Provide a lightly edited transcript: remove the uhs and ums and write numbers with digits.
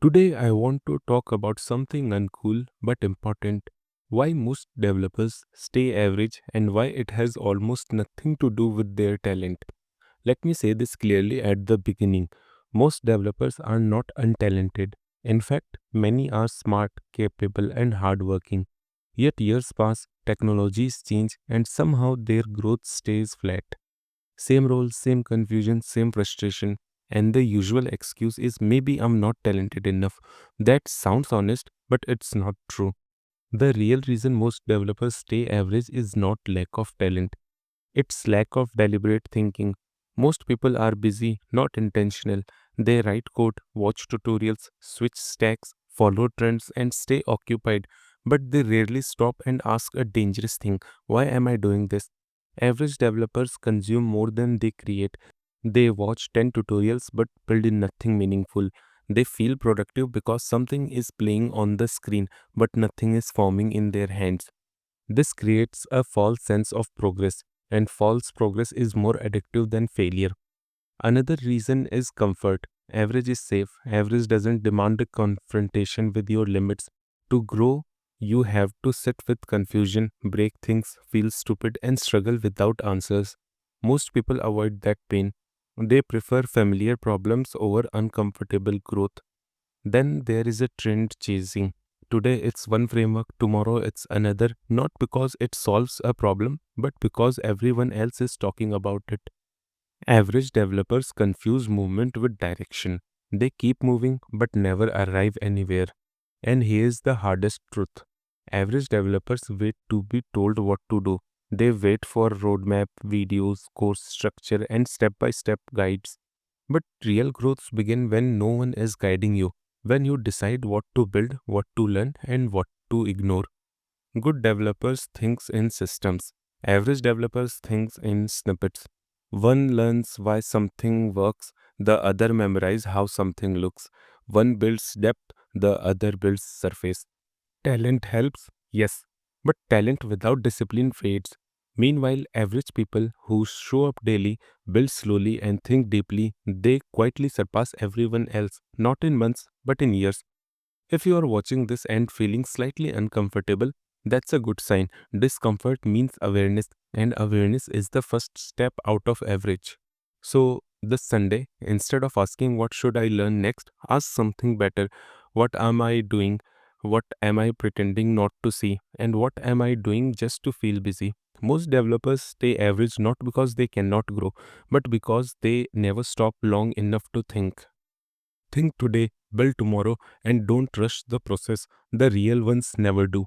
Today, I want to talk about something uncool but important: why most developers stay average and why it has almost nothing to do with their talent. Let me say this clearly at the beginning: most developers are not untalented. In fact, many are smart, capable, and hardworking. Yet years pass, technologies change, and somehow their growth stays flat. Same role, same confusion, same frustration. And the usual excuse is maybe I'm not talented enough. That sounds honest, but it's not true. The real reason most developers stay average is not lack of talent, it's lack of deliberate thinking. Most people are busy, not intentional. They write code, watch tutorials, switch stacks, follow trends, and stay occupied. But they rarely stop and ask a dangerous thing: why am I doing this? Average developers consume more than they create. They watch 10 tutorials but build in nothing meaningful. They feel productive because something is playing on the screen, but nothing is forming in their hands. This creates a false sense of progress, and false progress is more addictive than failure. Another reason is comfort. Average is safe. Average doesn't demand a confrontation with your limits. To grow, you have to sit with confusion, break things, feel stupid, and struggle without answers. Most people avoid that pain. They prefer familiar problems over uncomfortable growth. Then there is a trend chasing. Today it's one framework, tomorrow it's another, not because it solves a problem, but because everyone else is talking about it. Average developers confuse movement with direction. They keep moving but never arrive anywhere. And here's the hardest truth: average developers wait to be told what to do. They wait for roadmap, videos, course structure, and step by step guides. But real growths begin when no one is guiding you, when you decide what to build, what to learn, and what to ignore. Good developers think in systems. Average developers think in snippets. One learns why something works, the other memorizes how something looks. One builds depth, the other builds surface. Talent helps, yes, but talent without discipline fades. Meanwhile, average people who show up daily, build slowly, and think deeply, they quietly surpass everyone else, not in months, but in years. If you are watching this and feeling slightly uncomfortable, that's a good sign. Discomfort means awareness, and awareness is the first step out of average. So, this Sunday, instead of asking what should I learn next, ask something better. What am I doing? What am I pretending not to see? And what am I doing just to feel busy? Most developers stay average not because they cannot grow, but because they never stop long enough to think. Think today, build tomorrow, and don't rush the process. The real ones never do.